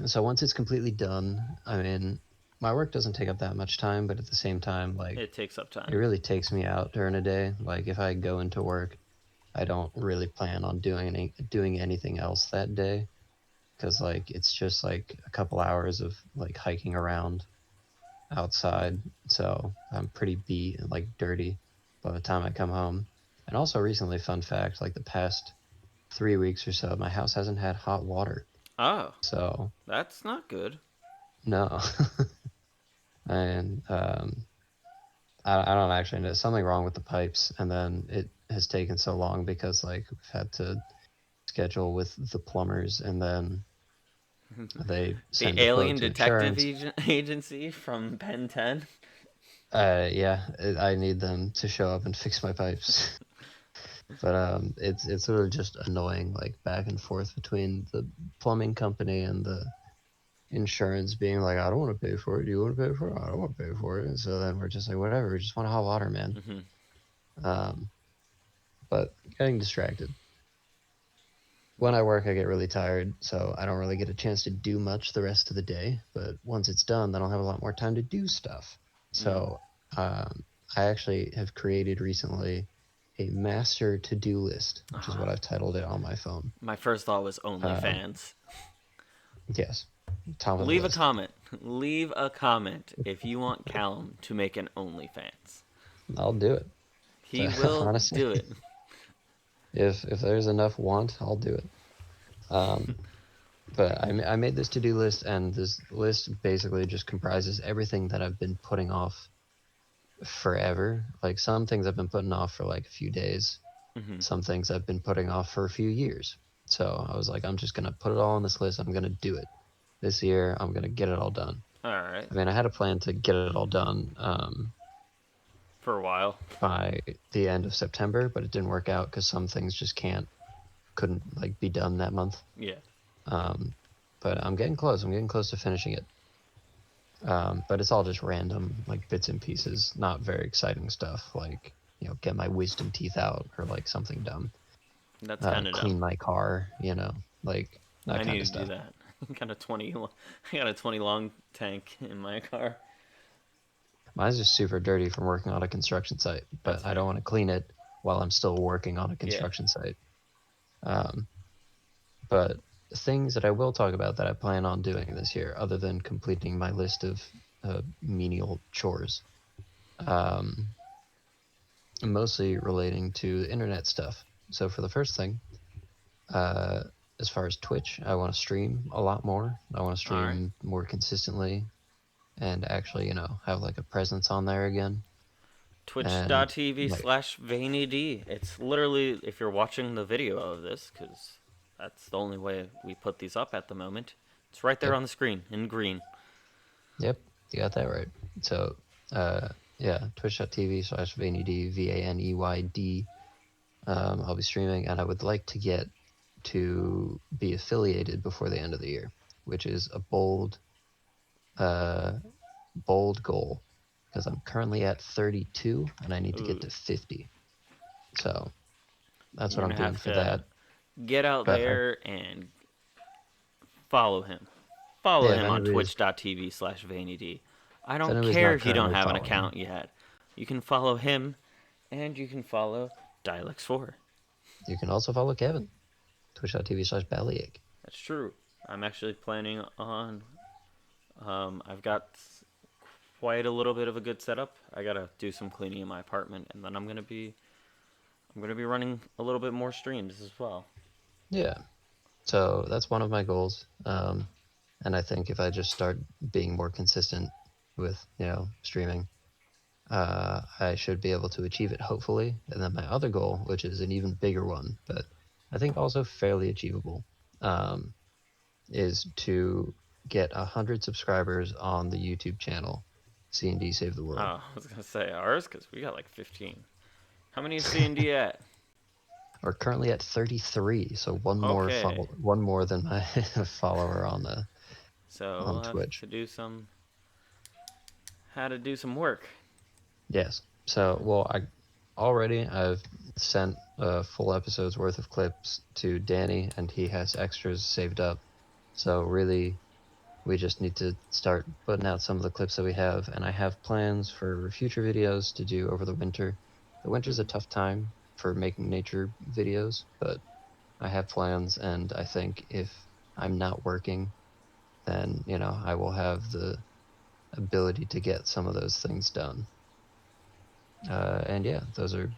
so once it's completely done, I mean, my work doesn't take up that much time, but at the same time, like, It takes up it time. really takes me out during a day. Like, if I go into work, I don't really plan on doing anything else that day because like it's just like a couple hours of like hiking around outside, so I'm pretty beat and like dirty by the time I come home. And also recently, fun fact, like the past 3 weeks or so, my house hasn't had hot water. Oh, So that's not good. no, and I don't actually know. Something wrong with the pipes, and then it has taken so long because like we've had to schedule with the plumbers, and then they The send a quote alien to detective insurance. agency from Ben 10. Yeah, I need them to show up and fix my pipes. But it's sort of just annoying, like back and forth between the plumbing company and the insurance being like, I don't want to pay for it. Do you want to pay for it? I don't want to pay for it. And so then we're just like, whatever. We just want hot water, man. Mm-hmm. Um, but getting distracted. When I work, I get really tired, so I don't really get a chance to do much the rest of the day. But once it's done, then I'll have a lot more time to do stuff. Mm. So I actually have created recently a master to-do list, which is Ah, what I've titled it on my phone. my first thought was Um, OnlyFans. yes, top of the Leave a list. comment. Leave a comment if you want Callum to make an OnlyFans. I'll do it. He will Honestly, do it. if there's enough want, I'll do it. Um, but I made this to-do list, and this list basically just comprises everything that I've been putting off forever. Like some things I've been putting off for like a few days, Mm-hmm. some things I've been putting off for a few years. So I was like, I'm just gonna put it all on this list. I'm gonna do it this year. I'm gonna get it all done. All right. I mean, I had a plan to get it all done For a while. by the end of September, but it didn't work out because some things just couldn't like be done that month. Yeah. Um, but I'm getting close. I'm getting close to finishing it. But it's all just random, like bits and pieces, not very exciting stuff, like get my wisdom teeth out or like something dumb. That's kind of dumb. Clean my car, like that I kind need of to do stuff. that. I got a 20. I got a 20 long tank in my car. Mine's just super dirty from working on a construction site, That's but I fair. don't want to clean it while I'm still working on a Yeah. construction site. Um, but things that I will talk about that I plan on doing this year, other than completing my list of menial chores, um, mostly relating to internet stuff. So for the first thing, uh, as far as Twitch, I want to stream a lot more. I want to All right. stream more consistently and actually, have like a presence on there again. And Twitch.tv like, slash VeinyD. It's literally, if you're watching the video of this, because that's the only way we put these up at the moment, it's right there yep, on the screen in green. yep, you got that right. So, yeah, twitch.tv slash VaneyD, VANEYD. I'll be streaming, and I would like to get to be affiliated before the end of the year, which is a uh, bold goal, because I'm currently at 32 and I need to get Ooh, to 50. So that's you're what going I'm to doing have for to that. get out But there and follow him. Follow yeah, if him on anybody's twitch.tv slash VaneyD. I if don't anybody's care not if you don't currently have an following, account yet. You can follow him, and you can follow Dialex4. you can also follow Kevin, twitch.tv slash bellyache. That's true. I'm actually planning on. I've got quite a little bit of a good setup. I gotta do some cleaning in my apartment, and then I'm gonna be running a little bit more streams as well. Yeah, so that's one of my goals. And I think if I just start being more consistent with, streaming, I should be able to achieve it, hopefully. And then my other goal, which is an even bigger one, but I think also fairly achievable, um, is to get 100 subscribers on the YouTube channel, C&D Save the World. Oh, I was gonna say ours because we got like 15. How many is C&D at? We're currently at 33, so Okay, one more than my follower so on we'll have Twitch. to do how to do some work. Yes. So, well, I've sent a full episode's worth of clips to Danny, and he has extras saved up. So really, we just need to start putting out some of the clips that we have, and I have plans for future videos to do over the winter. The winter's a Mhm. tough time for making nature videos, but I have plans, and I think if I'm not working, then, I will have the ability to get some of those things done. And yeah, those are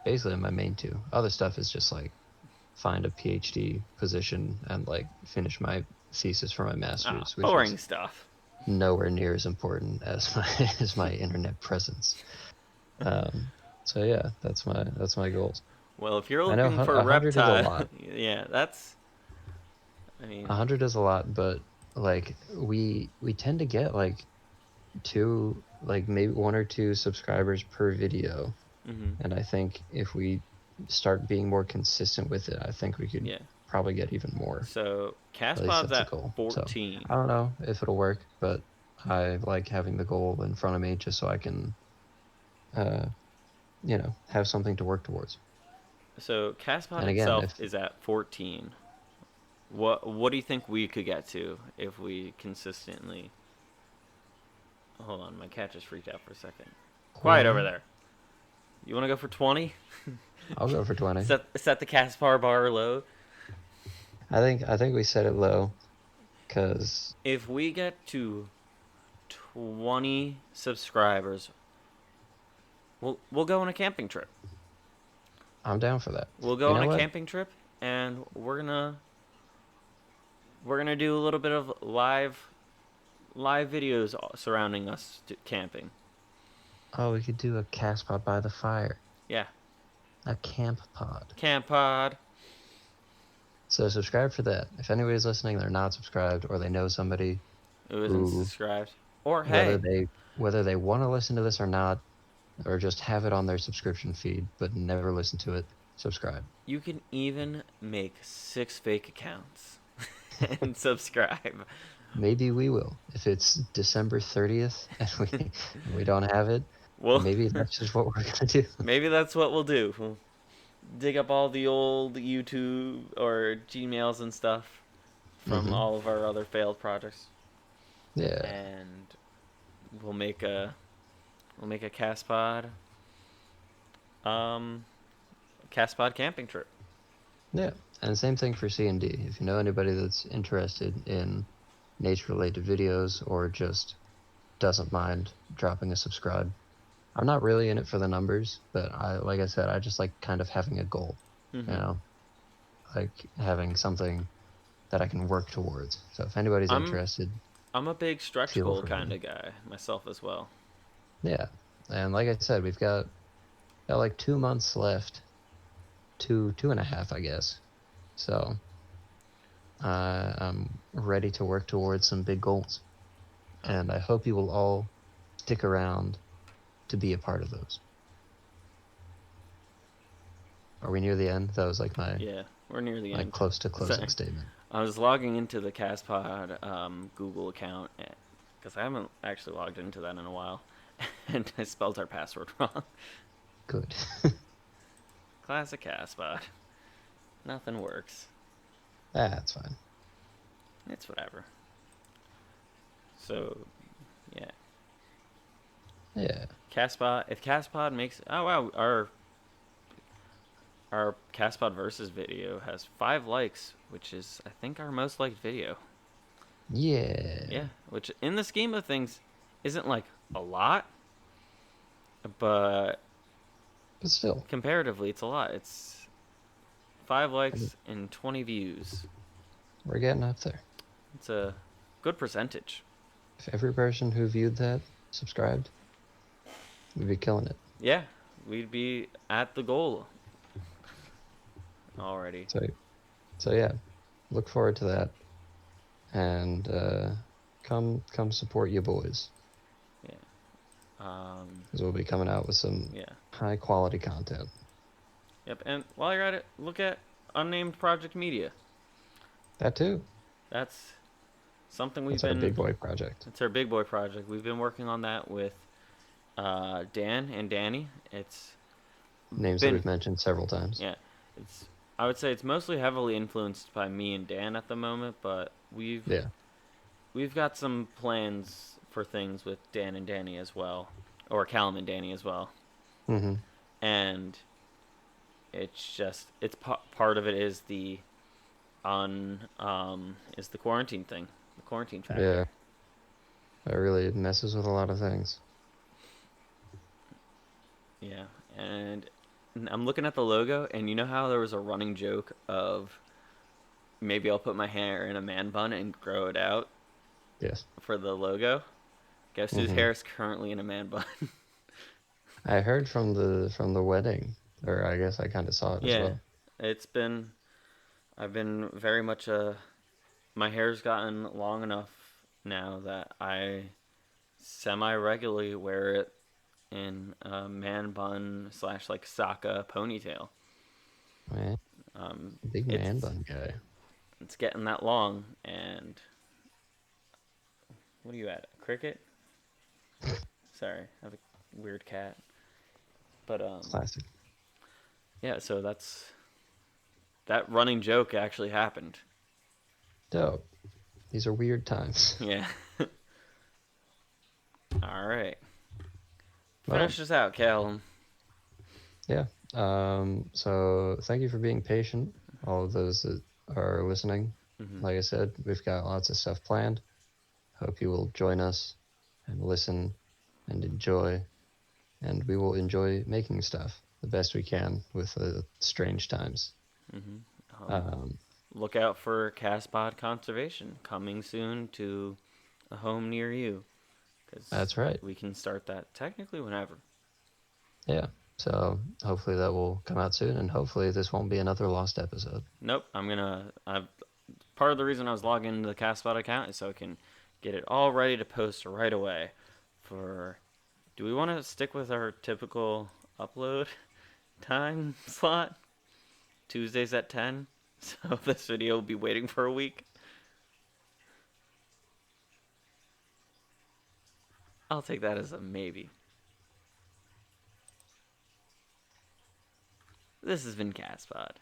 basically my main two. Other stuff is just like find a PhD position and like finish my thesis for my Ah, master's, which is boring stuff. nowhere near as important as my as my internet presence. Um, so yeah, that's my goals. Well, if you're I know looking for 100 is a reptile, lot. yeah, that's. I mean, 100 is a lot, but like we tend to get like two, like maybe one or two subscribers per video. hmm And I think if we start being more consistent with it, I think we could yeah. probably get even more. So At least CastPod's that's a at goal. So 14. I don't know if it'll work, but I like having the goal in front of me just so I can, uh, have something to work towards. So CastPod And again, itself if is at 14. What do you think we could get to if we consistently? Hold on, my cat just freaked out for a second. Quiet over 20, there. You want to go for 20? I'll go for 20. Set the Caspar bar low. I think we set it low because If we get to 20 subscribers, we'll go on a camping trip. I'm down for that. We'll You go on know a what? camping trip, and we're gonna do a little bit of live videos surrounding us camping. Oh, we could do a cast pod by the fire, Yeah, a camp pod. Camp Pod. So subscribe for that. If anybody's listening, they're not subscribed, or they know somebody Who isn't who, subscribed? Or whether hey, they whether they want to listen to this or not, or just have it on their subscription feed but never listen to it, subscribe. you can even make 6 fake accounts and subscribe. Maybe we will. If it's December 30th and we don't have it, Well, maybe that's just what we're gonna do. maybe that's what we'll do. We'll dig up all the old YouTube or Gmails and stuff from hmm all of our other failed projects, Yeah. and we'll make a Caspod, um, Caspod camping trip. Yeah, and same thing for C&D. If you know anybody that's interested in nature-related videos or just doesn't mind dropping a subscribe, I'm not really in it for the numbers, but like I said, I just like kind of having a goal, you Hmm. know, like having something that I can work towards. So if anybody's I'm interested, I'm a big stretch feel goal kind free. of guy myself as well. Yeah, and like I said, we've got like 2 months left, two and a half, I guess. So I'm ready to work towards some big goals, Oh, and I hope you will all stick around to be a part of those. Are we near the end? That was like yeah, we're near the my end. close to closing Sorry. statement. I was logging into the CastPod Google account because I haven't actually logged into that in a while, and I spelled our password wrong. Good. Classic CastPod. Nothing works. That's fine. It's whatever. So, yeah, Yeah. CastPod. If CastPod makes, oh wow, our CastPod versus video has 5 likes, which is I think our most liked video. Yeah. Yeah, which in the scheme of things isn't like a lot, but But still, comparatively it's a lot. It's 5 likes and 20 views. we're getting up there. It's a good percentage. If every person who viewed that subscribed, we'd be killing it. Yeah, we'd be at the goal already. So, so yeah, look forward to that, and come support your boys, Yeah. Um, because we'll be coming out with some yeah. high quality content. Yep. And while you're at it, look at Unnamed Project Media. That too. That's something we've That's our been. big boy project. It's our big boy project. We've been working on that with Dan and Danny. It's Names that been we've mentioned several times. yeah. It's I would say it's mostly heavily influenced by me and Dan at the moment, but Yeah. we've got some plans for things with Dan and Danny as well, or Callum and Danny as well. Mm-hmm. And it's just part of it is the on is the quarantine thing, the quarantine Yeah. factor. It really messes with a lot of things. Yeah, and I'm looking at the logo, and you know how there was a running joke of maybe I'll put my hair in a man bun and grow it out Yes. for the logo. Guess whose Mm-hmm. hair is currently in a man bun? I heard from the wedding, or I guess I kind of saw it as Yeah, well. it's been I've been very much my hair's gotten long enough now that I semi regularly wear it in a man bun slash like Saka ponytail. Man, Um, big man it's bun guy. it's getting that long, and what are you at? A cricket? Sorry, I have a weird cat. But Classic. yeah. So that running joke actually happened. Dope. These are weird times. Yeah. All right. Well, Finish this out, Callum. yeah. So thank you for being patient, all of those that are listening. Hmm. Like I said, we've got lots of stuff planned. Hope you will join us and listen and enjoy, and we will enjoy making stuff the best we can with the strange times. Hmm. Um, Um, look out for CastPod Conservation coming soon to a home near you, because that's right. we can start that technically whenever. Yeah. So hopefully that will come out soon, and hopefully this won't be another lost episode. Nope, part of the reason I was logging into the CastPod account is so I can get it all ready to post right away. For do we want to stick with our typical upload time slot? Tuesdays at 10. So this video will be waiting for a week. I'll take that as a maybe. This has been CastPod.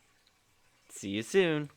See you soon.